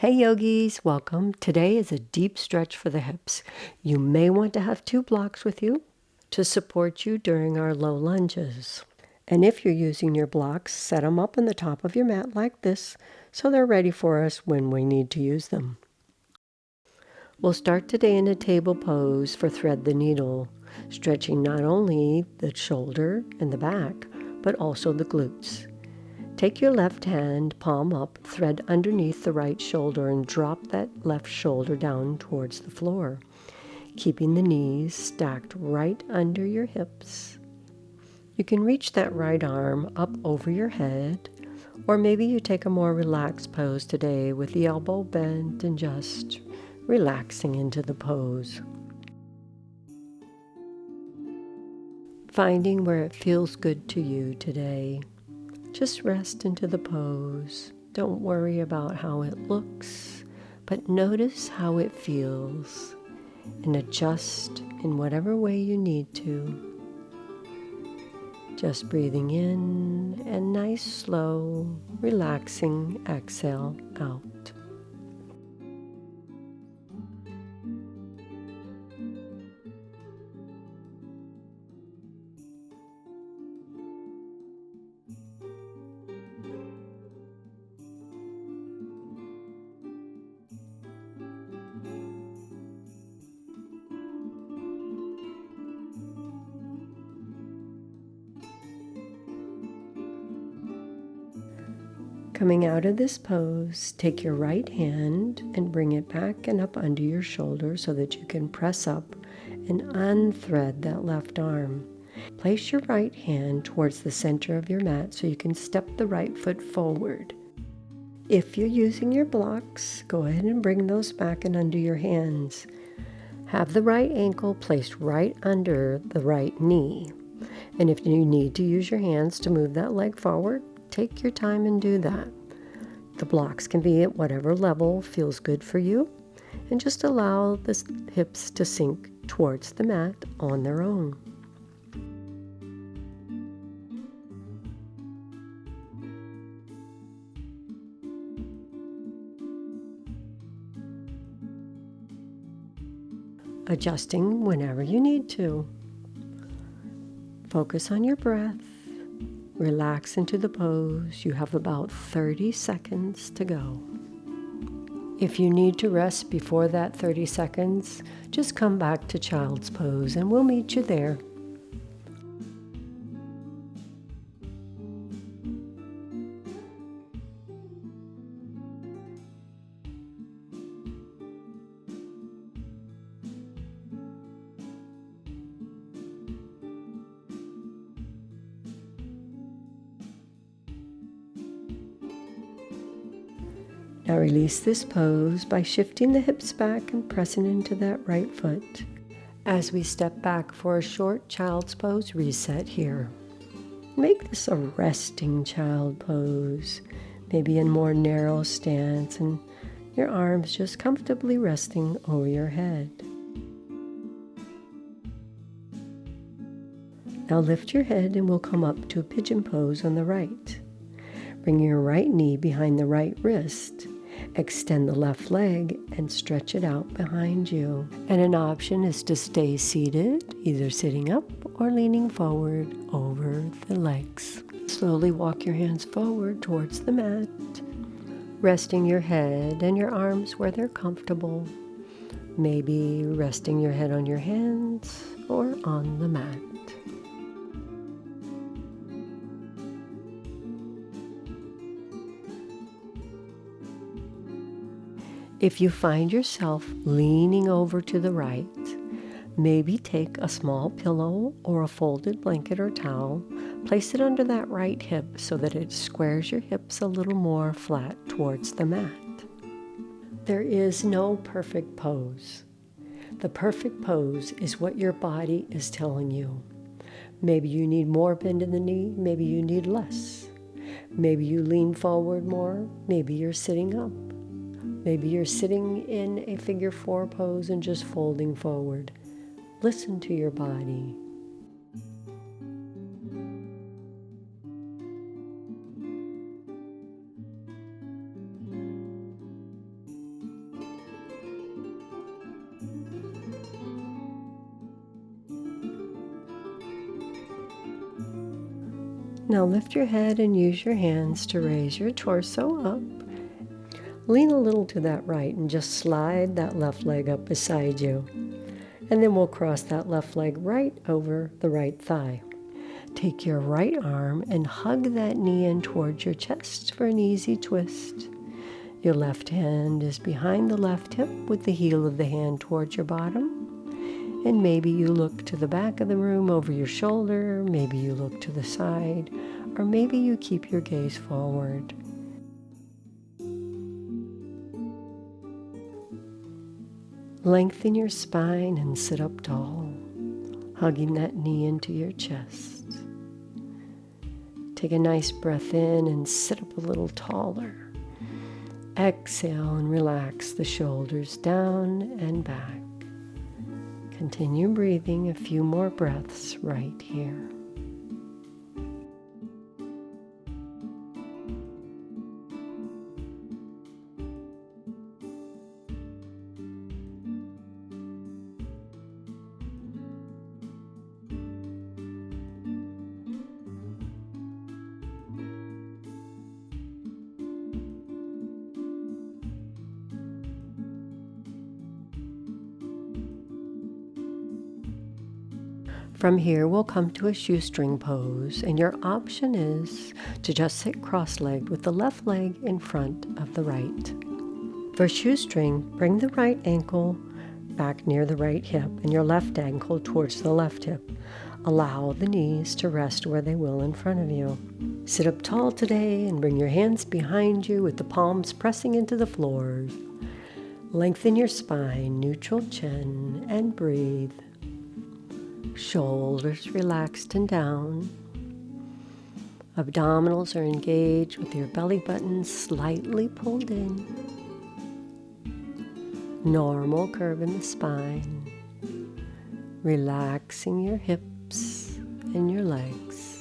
Hey yogis, welcome. Today is a deep stretch for the hips. You may want to have 2 blocks with you to support you during our low lunges. And if you're using your blocks, set them up on the top of your mat like this so they're ready for us when we need to use them. We'll start today in a table pose for thread the needle, stretching not only the shoulder and the back, but also the glutes. Take your left hand, palm up, thread underneath the right shoulder and drop that left shoulder down towards the floor, keeping the knees stacked right under your hips. You can reach that right arm up over your head, or maybe you take a more relaxed pose today with the elbow bent and just relaxing into the pose. Finding where it feels good to you today. Just rest into the pose. Don't worry about how it looks, but notice how it feels and adjust in whatever way you need to. Just breathing in and nice, slow, relaxing exhale out. Coming out of this pose, take your right hand and bring it back and up under your shoulder so that you can press up and unthread that left arm. Place your right hand towards the center of your mat so you can step the right foot forward. If you're using your blocks, go ahead and bring those back and under your hands. Have the right ankle placed right under the right knee. And if you need to use your hands to move that leg forward, take your time and do that. The blocks can be at whatever level feels good for you, and just allow the hips to sink towards the mat on their own. Adjusting whenever you need to. Focus on your breath. Relax into the pose. You have about 30 seconds to go. If you need to rest before that 30 seconds, just come back to Child's Pose and we'll meet you there. Now release this pose by shifting the hips back and pressing into that right foot as we step back for a short Child's Pose reset here. Make this a resting child pose, maybe in more narrow stance and your arms just comfortably resting over your head. Now lift your head and we'll come up to a pigeon pose on the right. Bring your right knee behind the right wrist. Extend the left leg and stretch it out behind you. And an option is to stay seated, either sitting up or leaning forward over the legs. Slowly walk your hands forward towards the mat, resting your head and your arms where they're comfortable. Maybe resting your head on your hands or on the mat. If you find yourself leaning over to the right, maybe take a small pillow or a folded blanket or towel, place it under that right hip so that it squares your hips a little more flat towards the mat. There is no perfect pose. The perfect pose is what your body is telling you. Maybe you need more bend in the knee, maybe you need less. Maybe you lean forward more, maybe you're sitting up. Maybe you're sitting in a figure 4 pose and just folding forward. Listen to your body. Now lift your head and use your hands to raise your torso up. Lean a little to that right and just slide that left leg up beside you. And then we'll cross that left leg right over the right thigh. Take your right arm and hug that knee in towards your chest for an easy twist. Your left hand is behind the left hip with the heel of the hand towards your bottom. And maybe you look to the back of the room over your shoulder, maybe you look to the side, or maybe you keep your gaze forward. Lengthen your spine and sit up tall, hugging that knee into your chest. Take a nice breath in and sit up a little taller. Exhale and relax the shoulders down and back. Continue breathing a few more breaths right here. From here, we'll come to a shoestring pose, and your option is to just sit cross-legged with the left leg in front of the right. For shoestring, bring the right ankle back near the right hip and your left ankle towards the left hip. Allow the knees to rest where they will in front of you. Sit up tall today and bring your hands behind you with the palms pressing into the floor. Lengthen your spine, neutral chin, and breathe. Shoulders relaxed and down. Abdominals are engaged with your belly button slightly pulled in. Normal curve in the spine. Relaxing your hips and your legs.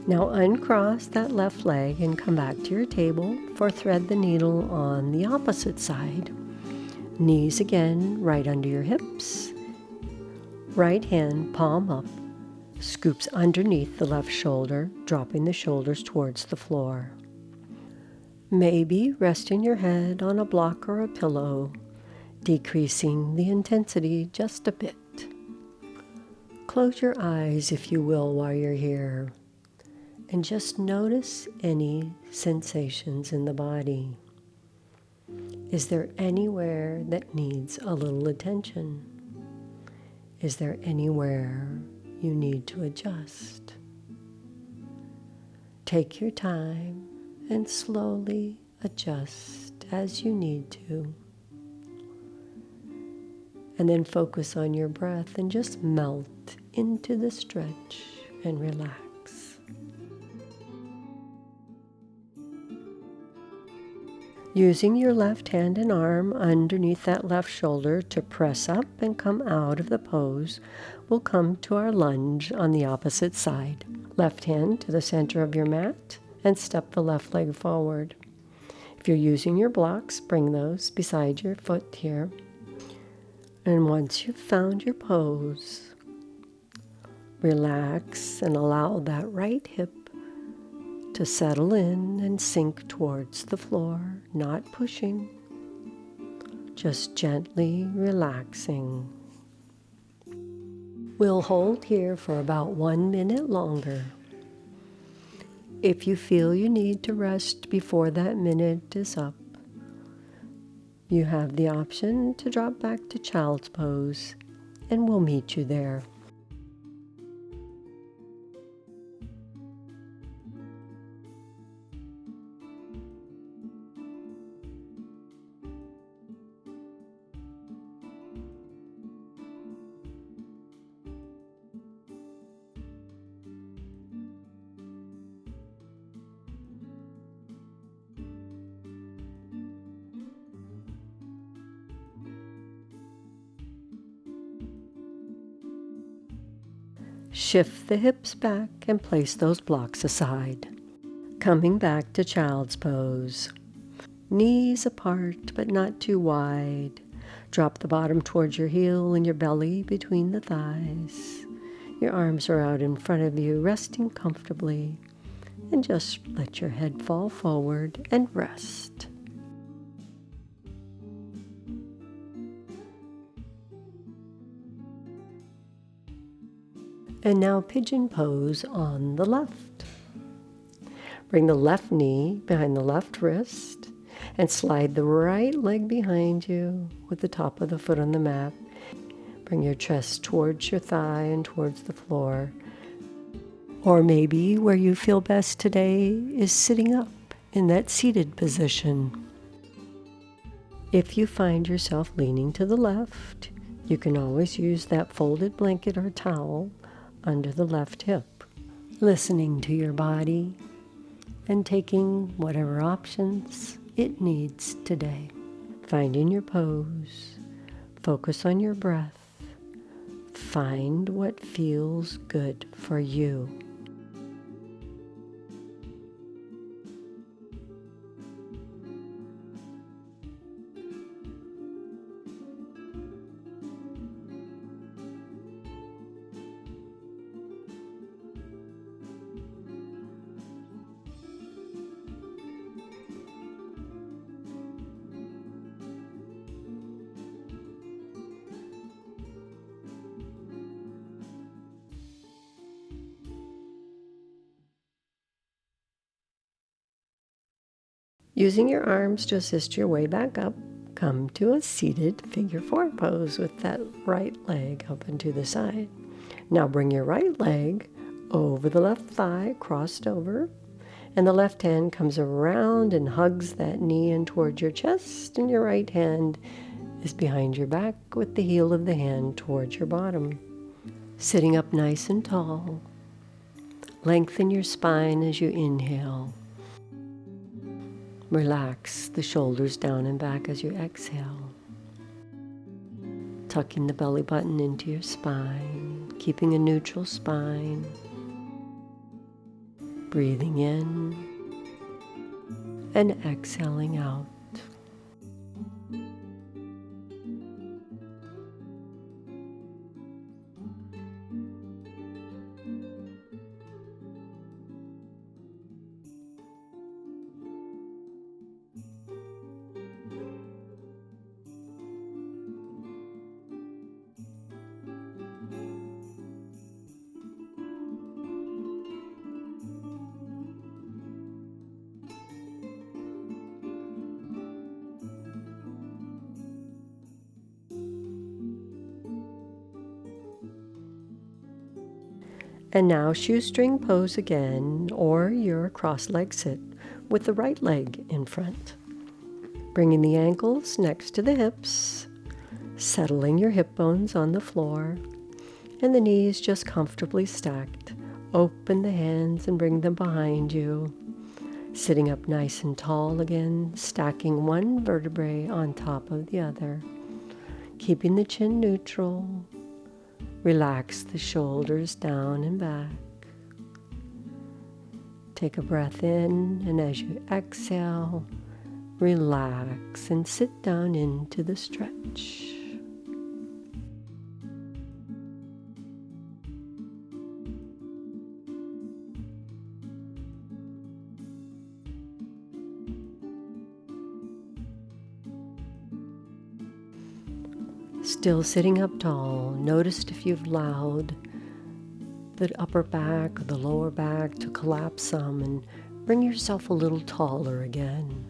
Now uncross that left leg and come back to your table for thread the needle on the opposite side. Knees again right under your hips. Right hand palm up, scoops underneath the left shoulder, dropping the shoulders towards the floor. Maybe resting your head on a block or a pillow, decreasing the intensity just a bit. Close your eyes if you will while you're here. And just notice any sensations in the body. Is there anywhere that needs a little attention? Is there anywhere you need to adjust? Take your time and slowly adjust as you need to. And then focus on your breath and just melt into the stretch and relax. Using your left hand and arm underneath that left shoulder to press up and come out of the pose, we'll come to our lunge on the opposite side. Left hand to the center of your mat and step the left leg forward. If you're using your blocks, bring those beside your foot here. And once you've found your pose, relax and allow that right hip to settle in and sink towards the floor, not pushing, just gently relaxing. We'll hold here for about 1 minute longer. If you feel you need to rest before that minute is up, you have the option to drop back to Child's Pose, and we'll meet you there. Shift the hips back and place those blocks aside. Coming back to Child's Pose. Knees apart but not too wide. Drop the bottom towards your heel and your belly between the thighs. Your arms are out in front of you, resting comfortably. And just let your head fall forward and rest. And now Pigeon Pose on the left. Bring the left knee behind the left wrist and slide the right leg behind you with the top of the foot on the mat. Bring your chest towards your thigh and towards the floor. Or maybe where you feel best today is sitting up in that seated position. If you find yourself leaning to the left, you can always use that folded blanket or towel under the left hip. Listening to your body and taking whatever options it needs today. Finding your pose. Focus on your breath. Find what feels good for you. Using your arms to assist your way back up, come to a seated figure 4 pose with that right leg up and to the side. Now bring your right leg over the left thigh, crossed over, and the left hand comes around and hugs that knee in towards your chest, and your right hand is behind your back with the heel of the hand towards your bottom. Sitting up nice and tall. Lengthen your spine as you inhale. Relax the shoulders down and back as you exhale. Tucking the belly button into your spine, keeping a neutral spine. Breathing in and exhaling out. And now shoestring pose again, or your cross-leg sit with the right leg in front. Bringing the ankles next to the hips, settling your hip bones on the floor, and the knees just comfortably stacked. Open the hands and bring them behind you. Sitting up nice and tall again, stacking one vertebrae on top of the other. Keeping the chin neutral. Relax the shoulders down and back. Take a breath in, and as you exhale, relax and sit down into the stretch. Still sitting up tall, notice if you've allowed the upper back or the lower back to collapse some, and bring yourself a little taller again.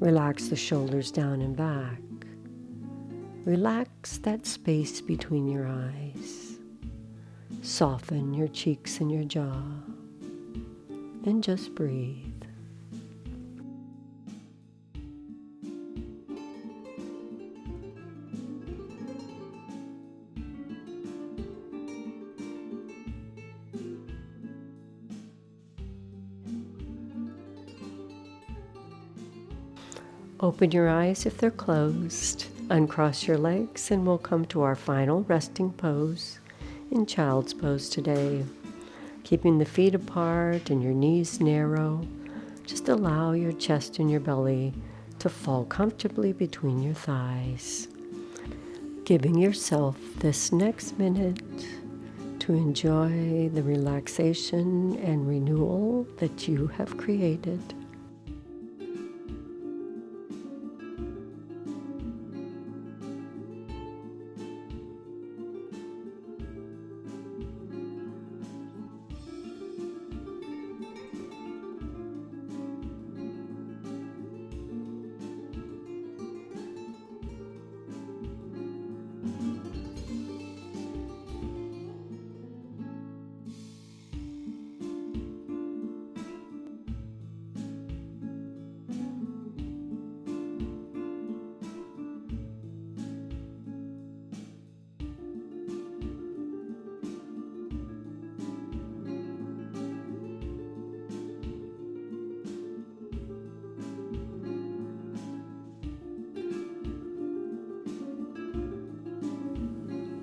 Relax the shoulders down and back. Relax that space between your eyes. Soften your cheeks and your jaw. And just breathe. Open your eyes if they're closed. Uncross your legs and we'll come to our final resting pose in Child's Pose today. Keeping the feet apart and your knees narrow. Just allow your chest and your belly to fall comfortably between your thighs. Giving yourself this next minute to enjoy the relaxation and renewal that you have created.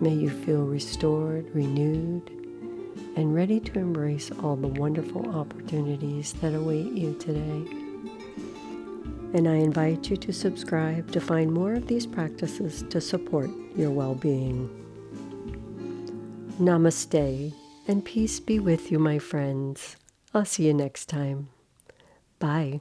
May you feel restored, renewed, and ready to embrace all the wonderful opportunities that await you today. And I invite you to subscribe to find more of these practices to support your well-being. Namaste, and peace be with you, my friends. I'll see you next time. Bye.